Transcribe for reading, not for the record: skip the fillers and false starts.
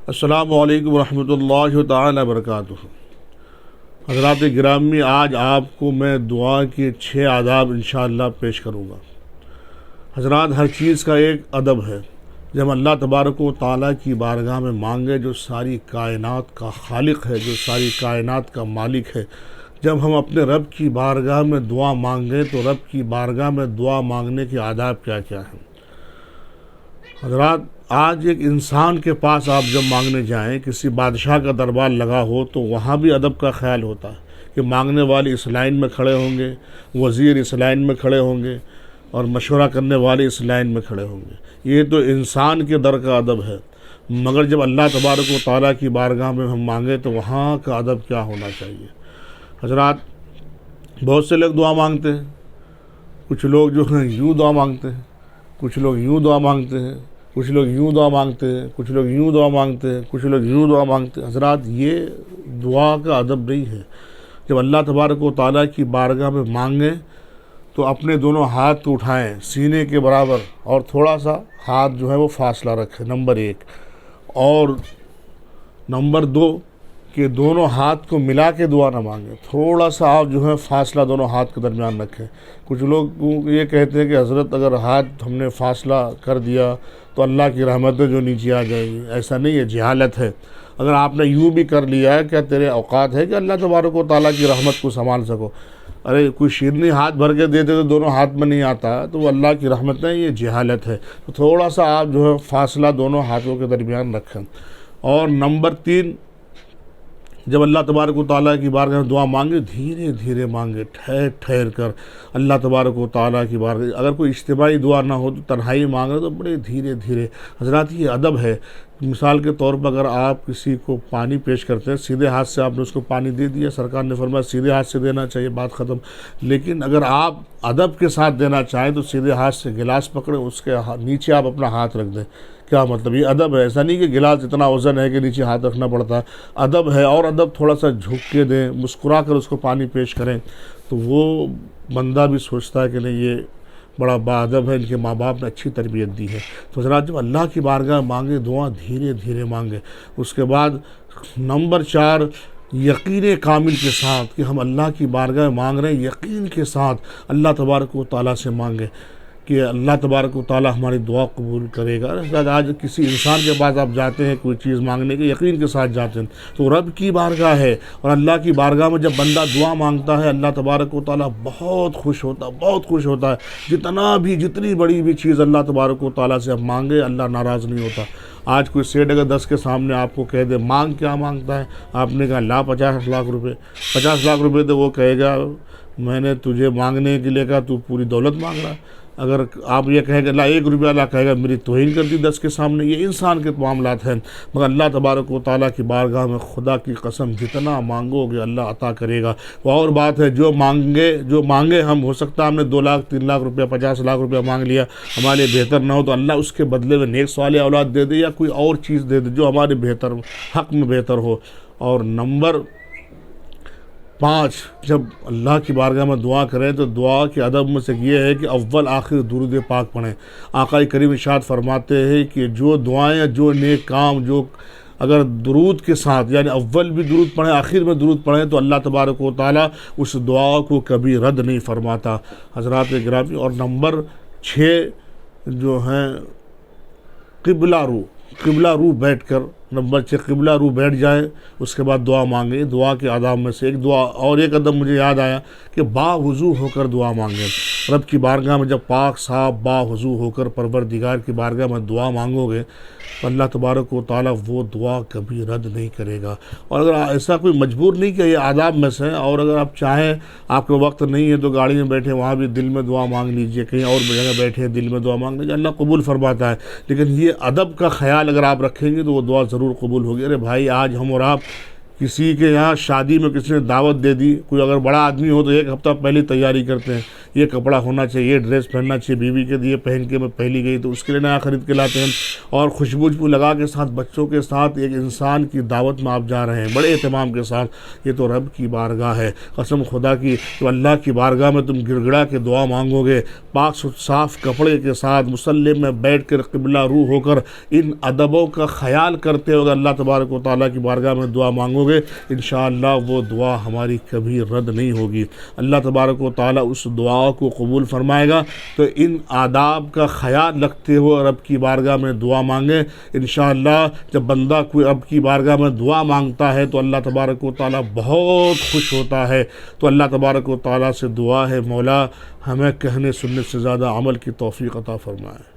السلام علیکم ورحمۃ اللہ تعالی وبرکاتہ۔ حضرات گرامی، آج آپ کو میں دعا کے 6 آداب انشاءاللہ پیش کروں گا۔ حضرات، ہر چیز کا ایک ادب ہے۔ جب اللہ تبارک و تعالیٰ کی بارگاہ میں مانگے، جو ساری کائنات کا خالق ہے، جو ساری کائنات کا مالک ہے، جب ہم اپنے رب کی بارگاہ میں دعا مانگیں تو رب کی بارگاہ میں دعا مانگنے کے آداب کیا کیا ہیں۔ حضرات، آج ایک انسان کے پاس آپ جب مانگنے جائیں، کسی بادشاہ کا دربار لگا ہو تو وہاں بھی ادب کا خیال ہوتا ہے کہ مانگنے والے اس لائن میں کھڑے ہوں گے، وزیر اس لائن میں کھڑے ہوں گے، اور مشورہ کرنے والے اس لائن میں کھڑے ہوں گے۔ یہ تو انسان کے در کا ادب ہے، مگر جب اللہ تبارک و تعالیٰ کی بارگاہ میں ہم مانگیں تو وہاں کا ادب کیا ہونا چاہیے۔ حضرات، بہت سے لوگ دعا مانگتے ہیں، کچھ لوگ جو ہیں یوں دعا مانگتے ہیں، کچھ لوگ یوں دعا مانگتے ہیں، کچھ لوگ یوں دعا مانگتے ہیں، کچھ لوگ یوں دعا مانگتے ہیں، کچھ لوگ یوں دعا مانگتے ہیں۔ حضرات، یہ دعا کا ادب نہیں ہے۔ جب اللہ تبارک و تعالیٰ کی بارگاہ میں مانگیں تو اپنے دونوں ہاتھ کو اٹھائیں سینے کے برابر، اور تھوڑا سا ہاتھ جو ہے وہ فاصلہ رکھیں، نمبر 1۔ اور نمبر 2 کہ دونوں ہاتھ کو ملا کے دعا نہ مانگیں، تھوڑا سا آپ جو ہے فاصلہ دونوں ہاتھ کے درمیان رکھیں۔ کچھ لوگ یہ کہتے ہیں کہ حضرت اگر ہاتھ ہم نے فاصلہ کر دیا تو اللہ کی رحمتیں جو نیچے آ جائیں گی۔ ایسا نہیں ہے، جہالت ہے۔ اگر آپ نے یوں بھی کر لیا ہے، کیا تیرے اوقات ہے کہ اللہ تبارک و تعالیٰ کی رحمت کو سنبھال سکو؟ ارے کوئی شیرنی ہاتھ بھر کے دیتے تو دونوں ہاتھ میں نہیں آتا، تو وہ اللہ کی رحمت ہے، یہ جہالت ہے۔ تو تھوڑا سا آپ جو ہے فاصلہ دونوں ہاتھوں کے درمیان رکھیں۔ اور نمبر 3، جب اللہ تبارک و تعالیٰ کی بارگاہ میں دعا مانگے، دھیرے دھیرے مانگے، ٹھہر ٹھہر کر اللہ تبارک و تعالیٰ کی بارگاہ۔ اگر کوئی اجتماعی دعا نہ ہو تو تنہائی مانگے تو بڑے دھیرے دھیرے۔ حضرات، یہ ادب ہے۔ مثال کے طور پر اگر آپ کسی کو پانی پیش کرتے ہیں، سیدھے ہاتھ سے آپ نے اس کو پانی دے دیا، سرکار نے فرمایا سیدھے ہاتھ سے دینا چاہیے، بات ختم۔ لیکن اگر آپ ادب کے ساتھ دینا چاہیں تو سیدھے ہاتھ سے گلاس پکڑیں، اس کے نیچے آپ اپنا ہاتھ رکھ دیں۔ کیا مطلب؟ یہ ادب ہے۔ ایسا نہیں کہ گلاس اتنا وزن ہے کہ نیچے ہاتھ رکھنا پڑتا ہے، ادب ہے۔ اور ادب تھوڑا سا جھک کے دیں، مسکرا کر اس کو پانی پیش کریں، تو وہ بندہ بھی سوچتا ہے کہ نہیں، یہ بڑا باادب ہے، ان کے ماں باپ نے اچھی تربیت دی ہے۔ تو حضرات، جب اللہ کی بارگاہ مانگے دعا دھیرے دھیرے مانگے۔ اس کے بعد نمبر 4، یقین کامل کے ساتھ کہ ہم اللہ کی بارگاہ مانگ رہے ہیں، یقین کے ساتھ اللہ تبارک و تعالیٰ سے مانگے کہ اللہ تبارک و تعالیٰ ہماری دعا قبول کرے گا۔ آج کسی انسان کے پاس آپ جاتے ہیں کوئی چیز مانگنے کے، یقین کے ساتھ جاتے ہیں، تو رب کی بارگاہ ہے، اور اللہ کی بارگاہ میں جب بندہ دعا مانگتا ہے اللہ تبارک و تعالیٰ بہت خوش ہوتا ہے، بہت خوش ہوتا ہے۔ جتنی بڑی بھی چیز اللہ تبارک و تعالیٰ سے ہم مانگے، اللہ ناراض نہیں ہوتا۔ آج کوئی سیٹ اگر 10 کے سامنے آپ کو کہہ دے مانگ کیا مانگتا ہے، آپ نے کہا لا 50 لاکھ روپے، 50 لاکھ روپے، تو وہ کہے گا میں نے تجھے مانگنے کے لیے کہا، تو پوری دولت مانگ رہا ہے۔ اگر آپ یہ کہیں کہ اللہ 1 روپیہ، اللہ کہے گا میری توہین کر دی 10 کے سامنے۔ یہ انسان کے معاملات ہیں، مگر اللہ تبارک و تعالیٰ کی بارگاہ میں خدا کی قسم جتنا مانگو گے اللہ عطا کرے گا۔ وہ اور بات ہے، جو مانگے ہم، ہو سکتا ہے ہم نے 2 لاکھ 3 لاکھ روپیہ 50 لاکھ روپیہ مانگ لیا، ہمارے بہتر نہ ہو تو اللہ اس کے بدلے میں نیک صالح اولاد دے دے، یا کوئی اور چیز دے دے جو ہمارے بہتر حق میں بہتر ہو۔ اور نمبر 5، جب اللہ کی بارگاہ میں دعا کریں تو دعا کے ادب میں سے یہ ہے کہ اول آخر درود پاک پڑھیں۔ آقا کریم ارشاد فرماتے ہیں کہ جو دعائیں، جو نیک کام، جو اگر درود کے ساتھ، یعنی اول بھی درود پڑھیں، آخر میں درود پڑھیں، تو اللہ تبارک و تعالیٰ اس دعا کو کبھی رد نہیں فرماتا۔ حضرات گرامی، اور نمبر 6 جو ہیں قبلہ رو بیٹھ کر، نمبر 6 قبلہ رو بیٹھ جائیں، اس کے بعد دعا مانگیں۔ دعا کے آداب میں سے ایک دعا اور ایک ادب مجھے یاد آیا کہ باوضو ہو کر دعا مانگیں۔ رب کی بارگاہ میں جب پاک صاف باوضو ہو کر پروردگار کی بارگاہ میں دعا مانگو گے تو اللہ تبارک و تعالیٰ وہ دعا کبھی رد نہیں کرے گا۔ اور اگر ایسا کوئی مجبور نہیں کہ یہ آداب میں سے، اور اگر آپ چاہیں، آپ کے وقت نہیں ہے تو گاڑی میں بیٹھے وہاں بھی دل میں دعا مانگ لیجئے، کہیں اور جگہ بیٹھے دل میں دعا مانگ لیجئے، اللہ قبول فرماتا ہے۔ لیکن یہ ادب کا خیال اگر آپ رکھیں گے تو وہ دعا ضرور قبول ہوگی۔ ارے بھائی، آج ہم اور آپ کسی کے یہاں شادی میں کسی نے دعوت دے دی، کوئی اگر بڑا آدمی ہو تو ایک ہفتہ پہلے تیاری کرتے ہیں، یہ کپڑا ہونا چاہیے، یہ ڈریس پہننا چاہیے، بیوی کے یہ پہن کے میں پہلی گئی تو اس کے لیے نیا خرید کے لاتے ہیں، اور خوشبو لگا کے ساتھ بچوں کے ساتھ ایک انسان کی دعوت میں آپ جا رہے ہیں بڑے اہتمام کے ساتھ۔ یہ تو رب کی بارگاہ ہے، قسم خدا کی، تو اللہ کی بارگاہ میں تم گڑ گڑا کے دعا مانگو گے، پاک صاف کپڑے کے ساتھ مصلی میں بیٹھ کر قبلہ رو ہو کر ان ادبوں کا خیال کرتے ہوئے اللہ تبارک و تعالیٰ کی بارگاہ میں دعا مانگو گے، انشاءاللہ وہ دعا ہماری کبھی رد نہیں ہوگی۔ اللہ تبارک و تعالیٰ اس دعا کو قبول فرمائے گا۔ تو ان آداب کا خیال رکھتے ہوئے رب کی بارگاہ میں دعا مانگیں، انشاءاللہ جب بندہ کوئی رب کی بارگاہ میں دعا مانگتا ہے تو اللہ تبارک و تعالیٰ بہت خوش ہوتا ہے۔ تو اللہ تبارک و تعالیٰ سے دعا ہے، مولا ہمیں کہنے سننے سے زیادہ عمل کی توفیق عطا فرمائے۔